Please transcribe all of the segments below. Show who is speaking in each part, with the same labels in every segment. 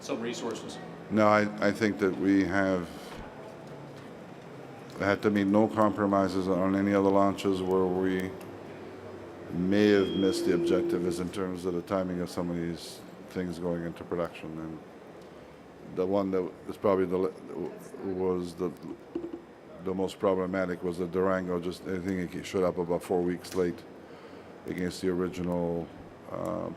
Speaker 1: some resources?
Speaker 2: No, I think that we have had to make no compromises on any other launches where we may have missed the objective is in terms of the timing of some of these things going into production. And the one that is probably the most problematic was the Durango. Just I think it showed up about 4 weeks late against the original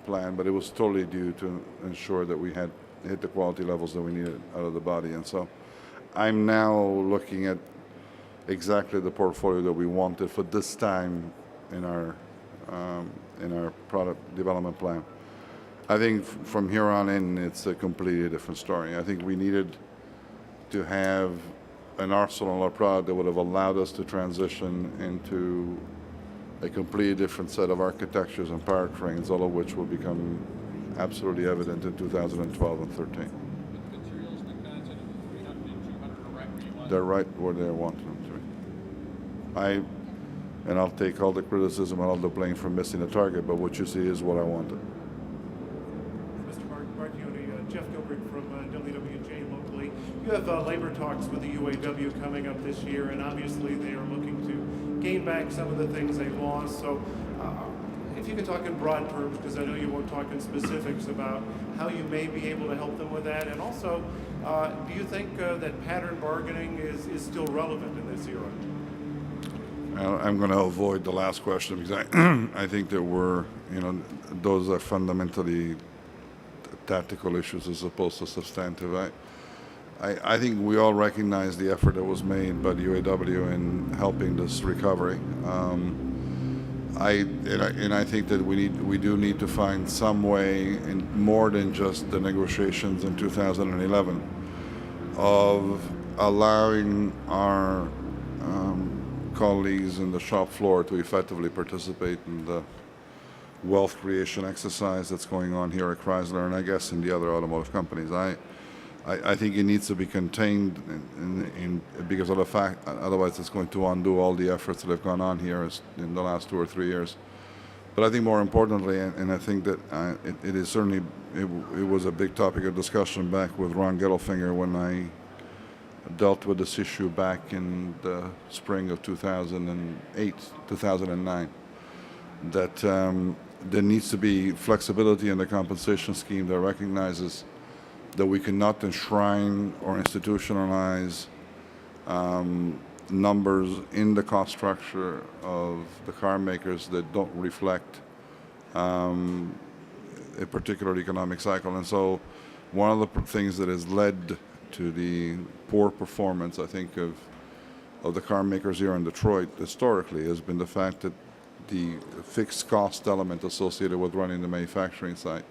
Speaker 2: plan, but it was totally due to ensure that we had hit the quality levels that we needed out of the body. And so I'm now looking at exactly the portfolio that we wanted for this time in our product development plan. I think from here on in, it's a completely different story. I think we needed to have an arsenal of product that would have allowed us to transition into a completely different set of architectures and powertrains, all of which will become absolutely evident in 2012 and 13.
Speaker 1: The materials and the content of 300 and 200 are right where you want
Speaker 2: They're right where they want them to be. And I'll take all the criticism and all the blame for missing the target, but what you see is what I wanted.
Speaker 3: Mr. Marchionne, Jeff Gilbert from WWJ locally. You have labor talks with the UAW coming up this year, and obviously they are looking to gain back some of the things they've lost. So if you could talk in broad terms, because I know you won't talk in specifics about how you may be able to help them with that. And also, do you think that pattern bargaining is still relevant in this era?
Speaker 2: I'm going to avoid the last question because I think that those are fundamentally tactical issues as opposed to substantive. I think we all recognize the effort that was made by the UAW in helping this recovery. I think that we do need to find some way, in more than just the negotiations in 2011, of allowing our colleagues in the shop floor to effectively participate in the wealth creation exercise that's going on here at Chrysler and I guess in the other automotive companies. I think it needs to be contained because of the fact otherwise it's going to undo all the efforts that have gone on here in the last 2 or 3 years. But I think more importantly, and I think that it is certainly it was a big topic of discussion back with Ron Gettelfinger when I dealt with this issue back in the spring of 2008, 2009, that there needs to be flexibility in the compensation scheme that recognizes that we cannot enshrine or institutionalize numbers in the cost structure of the car makers that don't reflect a particular economic cycle. And so one of the things that has led to the poor performance, I think, of the car makers here in Detroit historically has been the fact that the fixed cost element associated with running the manufacturing site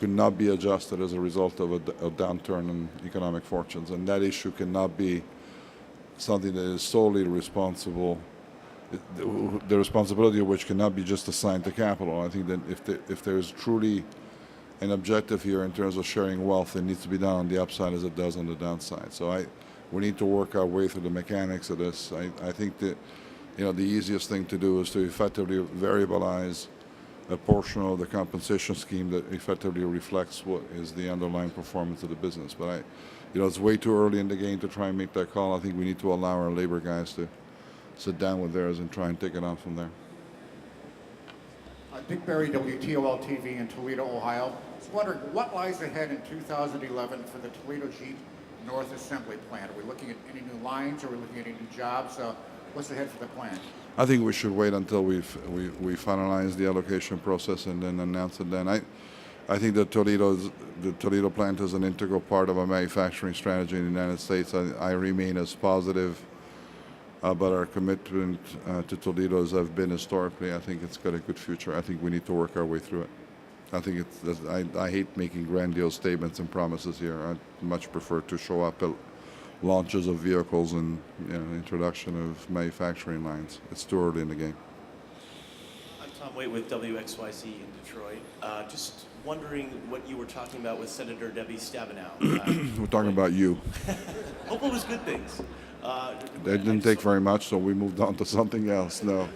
Speaker 2: could not be adjusted as a result of a downturn in economic fortunes. And that issue cannot be something that is solely responsible, the responsibility of which cannot be just assigned to capital. I think that if there's truly an objective here in terms of sharing wealth, it needs to be done on the upside as it does on the downside. So we need to work our way through the mechanics of this. I think that the easiest thing to do is to effectively variabilize a portion of the compensation scheme that effectively reflects what is the underlying performance of the business. But it's way too early in the game to try and make that call. I think we need to allow our labor guys to sit down with theirs and try and take it on from there.
Speaker 4: Dick Berry, WTOL TV in Toledo, Ohio. I was wondering what lies ahead in 2011 for the Toledo Jeep North Assembly Plant. Are we looking at any new lines? Are we looking at any new jobs? What's ahead for the plant?
Speaker 2: I think we should wait until we finalize the allocation process and then announce it then. I think the Toledo plant is an integral part of our manufacturing strategy in the United States. I remain as positive about our commitment to Toledo as I've been historically. I think it's got a good future. I think we need to work our way through it. I think I hate making grandiose statements and promises here. I'd much prefer to show up at launches of vehicles and introduction of manufacturing lines. It's too early in the game.
Speaker 5: I'm Tom Waite with WXYZ in Detroit. Just wondering what you were talking about with Senator Debbie Stabenow.
Speaker 2: We're talking about you.
Speaker 5: Hope it was good things.
Speaker 2: That didn't take very much, so we moved on to something else. No.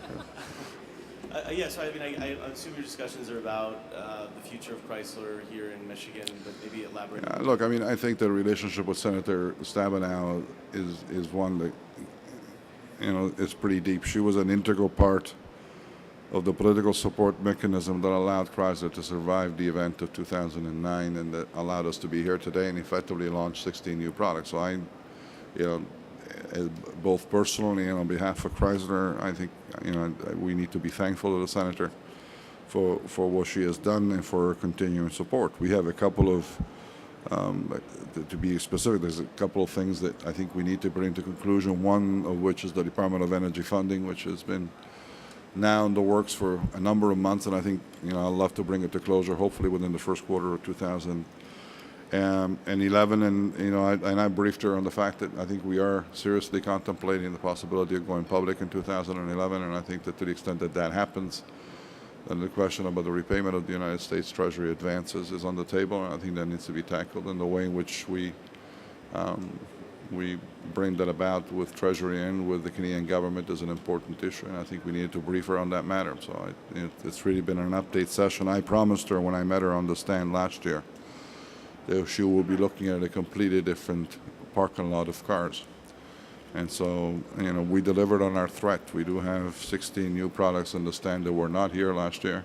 Speaker 5: Yeah, so I mean, I assume your discussions are about the future of Chrysler here in Michigan, but maybe elaborate.
Speaker 2: Look, I mean, I think the relationship with Senator Stabenow is one that, is pretty deep. She was an integral part of the political support mechanism that allowed Chrysler to survive the event of 2009 and that allowed us to be here today and effectively launch 16 new products. So I, both personally and on behalf of Chrysler, I think, we need to be thankful to the Senator for what she has done and for her continuing support. We have a couple of, to be specific, there's a couple of things that I think we need to bring to conclusion, one of which is the Department of Energy funding, which has been now in the works for a number of months, and I think, I'd love to bring it to closure, hopefully within the first quarter of 2011. And I briefed her on the fact that I think we are seriously contemplating the possibility of going public in 2011, and I think that to the extent that that happens, then the question about the repayment of the United States Treasury advances is on the table, and I think that needs to be tackled. And the way in which we bring that about with Treasury and with the Canadian government is an important issue, and I think we needed to brief her on that matter. So it's really been an update session. I promised her when I met her on the stand last year that she will be looking at a completely different parking lot of cars. And so, we delivered on our threat. We do have 16 new products on the stand that were not here last year.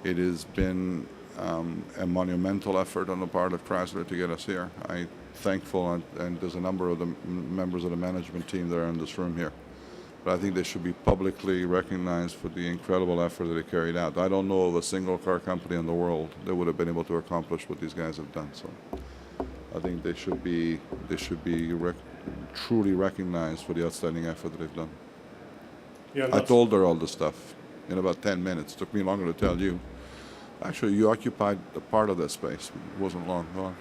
Speaker 2: It has been a monumental effort on the part of Chrysler to get us here. I'm thankful, and there's a number of the members of the management team that are in this room here. But I think they should be publicly recognized for the incredible effort that they carried out. I don't know of a single car company in the world that would have been able to accomplish what these guys have done. So I think they should be truly recognized for the outstanding effort that they've done.
Speaker 3: Yeah,
Speaker 2: I told her all this stuff in about 10 minutes. It took me longer to tell you. Actually, you occupied a part of that space. It wasn't long. Go on.